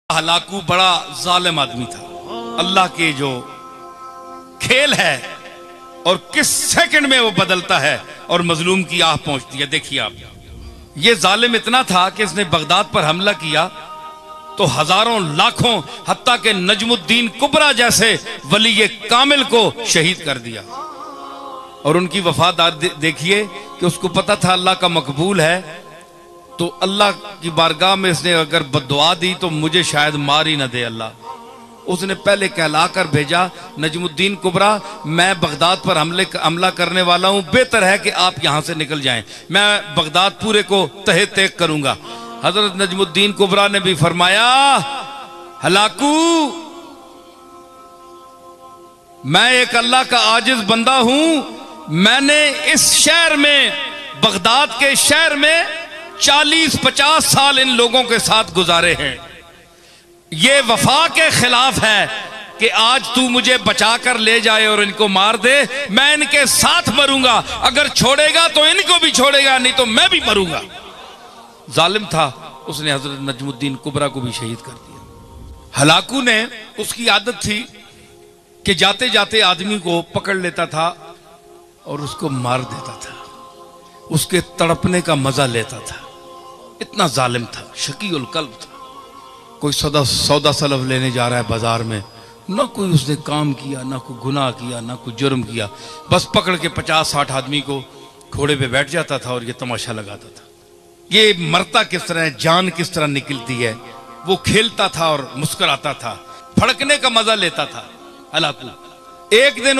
Hulagu बड़ा जालिम आदमी था। अल्लाह के जो खेल है और किस सेकंड में वो बदलता है और मजलूम की आह पहुंचती है। देखिए आप, ये जालिम इतना था कि इसने बगदाद पर हमला किया तो हजारों लाखों हत्ता के नजमुद्दीन कुबरा जैसे वली कामिल को शहीद कर दिया। और उनकी वफादार देखिए कि उसको पता था अल्लाह का मकबूल है, तो अल्लाह की बारगाह में इसने अगर बद्दुआ दी तो मुझे शायद मार ही ना दे अल्लाह। उसने पहले कहला कर भेजा, नजमुद्दीन कुबरा मैं बगदाद पर हमला करने वाला हूं, बेहतर है कि आप यहां से निकल जाएं, मैं बगदाद पूरे को तहे तेक करूंगा। हजरत नजमुद्दीन कुबरा ने भी फरमाया, हलाकू मैं एक अल्लाह का आजिज बंदा हूं, मैंने इस शहर में, बगदाद के शहर में 40-50 साल इन लोगों के साथ गुजारे हैं। ये वफा के खिलाफ है कि आज तू मुझे बचा कर ले जाए और इनको मार दे, मैं इनके साथ मरूंगा, अगर छोड़ेगा तो इनको भी छोड़ेगा, नहीं तो मैं भी मरूंगा। जालिम था, उसने हजरत नजमुद्दीन कुबरा को भी शहीद कर दिया। हलाकू ने, उसकी आदत थी कि जाते जाते आदमी को पकड़ लेता था और उसको मार देता था, उसके तड़पने का मजा लेता था। इतना जालिम था, शकीउल कल्ब था। कोई सौदा सलफ लेने जा रहा है बाजार में, ना कोई उसने काम किया, ना कोई गुनाह किया, ना कोई जुर्म किया, बस पकड़ के 50-60 आदमी को घोड़े पे बैठ जाता था और ये तमाशा लगाता था। ये मरता किस तरह है, जान किस तरह निकलती है, वो खेलता था और मुस्कुराता था, फड़कने का मजा लेता था हलाकू। एक दिन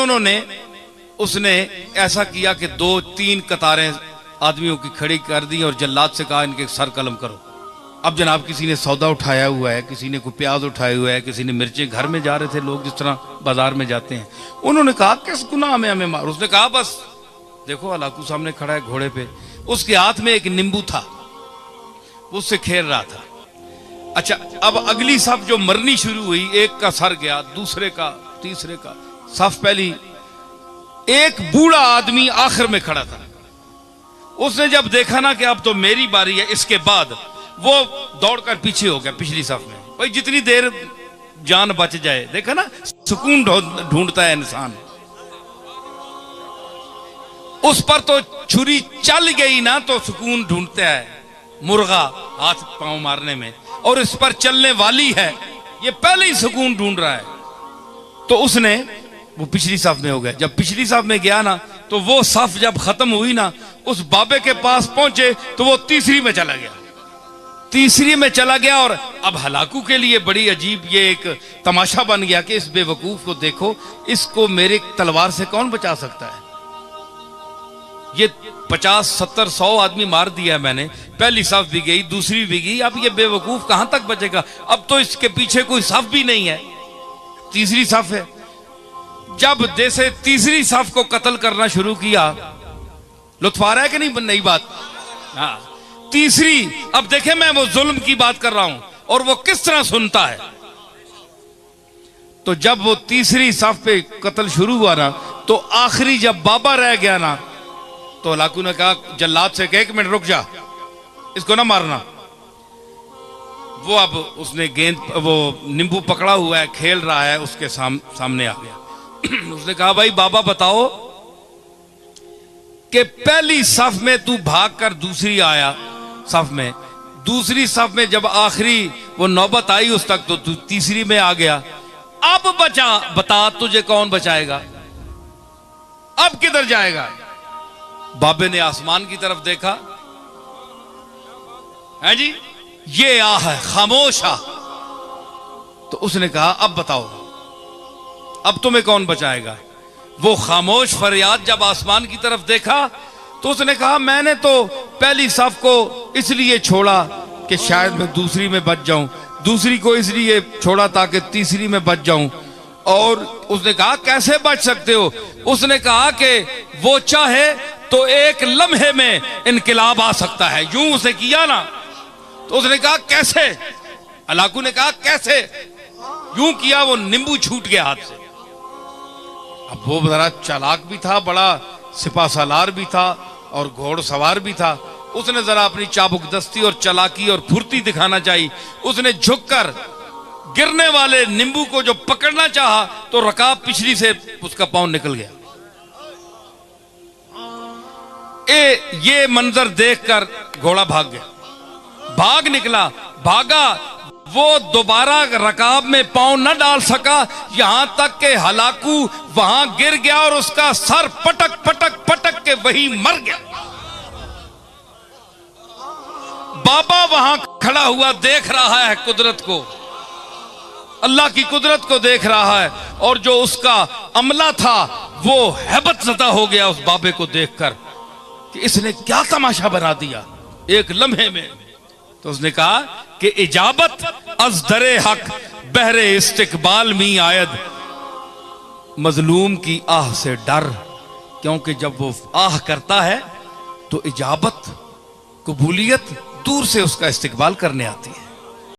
उसने ऐसा किया कि 2-3 कतारें आदमियों की खड़ी कर दी और जल्लाद से कहा इनके सर कलम करो। अब जनाब किसी ने सौदा उठाया हुआ है, किसी ने कोई प्याज उठाया हुआ है, किसी ने मिर्चें, घर में जा रहे थे लोग जिस तरह बाजार में जाते हैं। उन्होंने कहा किस गुनाह में हमें मार। उसने कहा बस देखो हलाकू सामने खड़ा है घोड़े पे, उसके हाथ में एक नींबू था, उससे खेल रहा था। अच्छा, अब अगली सफ जो मरनी शुरू हुई, एक का सर गया, दूसरे का, तीसरे का। सफ पहली, एक बूढ़ा आदमी आखिर में खड़ा था। उसने जब देखा ना कि अब तो मेरी बारी है, इसके बाद वो दौड़कर पीछे हो गया पिछली सफ में। भाई जितनी देर जान बच जाए, देखा ना सुकून ढूंढता है इंसान। उस पर तो छुरी चल गई ना तो सुकून ढूंढता है मुर्गा हाथ पांव मारने में, और इस पर चलने वाली है, ये पहले ही सुकून ढूंढ रहा है। तो उसने, वो पिछली सफ में हो गया। जब पिछली सफ में गया ना तो वो सफ जब खत्म हुई ना, उस बाबे के पास पहुंचे तो वो तीसरी में चला गया, तीसरी में चला गया। और अब हलाकू के लिए बड़ी अजीब ये एक तमाशा बन गया कि इस बेवकूफ को देखो, इसको मेरे तलवार से कौन बचा सकता है। ये 50-70-100 आदमी मार दिया मैंने, पहली सफ भी गई, दूसरी भी गई, अब ये बेवकूफ कहां तक बचेगा। अब तो इसके पीछे कोई सफ भी नहीं है, तीसरी सफ है। जब जैसे तीसरी सफ को कत्ल करना शुरू किया, लुत्फ आ रहा है कि नहीं नई बात। हाँ, तीसरी, अब देखे मैं वो जुल्म की बात कर रहा हूं और वो किस तरह सुनता है। तो जब वो तीसरी सफ पे कत्ल शुरू हुआ ना, तो आखिरी जब बाबा रह गया ना, तो हलाकू ने कहा जल्लाद से कि 1 मिनट रुक जा, इसको ना मारना। वो अब उसने गेंद, वो नींबू पकड़ा हुआ है, खेल रहा है, उसके सामने आ गया। उसने कहा भाई बाबा बताओ कि पहली सफ में तू भागकर दूसरी आया सफ में, दूसरी सफ में जब आखिरी वो नौबत आई उस तक, तो तू तीसरी में आ गया। अब बता तुझे कौन बचाएगा, अब किधर जाएगा। बाबे ने आसमान की तरफ देखा, है जी, ये आ है खामोश आ। तो उसने कहा अब बताओ, अब तुम्हें कौन बचाएगा। वो खामोश फरियाद जब आसमान की तरफ देखा तो उसने कहा मैंने तो पहली सफ को इसलिए छोड़ा कि शायद मैं दूसरी में बच जाऊं, दूसरी को इसलिए छोड़ा ताकि तीसरी में बच जाऊं। और उसने कहा कैसे बच सकते हो। उसने कहा कि वो चाहे तो एक लम्हे में इनकलाब आ सकता है। यूं उसे किया ना, तो उसने कहा कैसे। हलाकू ने कहा कैसे, यूं किया, वो नींबू छूट गया हाथ से। अब वो जरा चालाक भी था, बड़ा सिपा सालार भी था और घोड़सवार भी था। उसने जरा अपनी चाबुकदस्ती और चालाकी और फुर्ती दिखाना चाहिए। उसने झुककर गिरने वाले नींबू को जो पकड़ना चाहा तो रकाब पिछली से उसका पांव निकल गया। ये मंजर देखकर घोड़ा भाग गया, भाग निकला, भागा, वो दोबारा रकाब में पांव न डाल सका, यहां तक के हलाकू वहां गिर गया और उसका सर पटक पटक पटक के वही मर गया। बाबा वहां खड़ा हुआ देख रहा है कुदरत को, अल्लाह की कुदरत को देख रहा है, और जो उसका अमला था वो हैबत ज़दा हो गया उस बाबे को देखकर कि इसने क्या तमाशा बना दिया एक लम्हे में। तो उसने कहा कि इजाबत अज दरे हक बहरे इस्तिकबाल मी आयद, मजलूम की आह से डर, क्योंकि जब वो आह करता है तो इजाबत, कबूलियत दूर से उसका इस्तिकबाल करने आती है।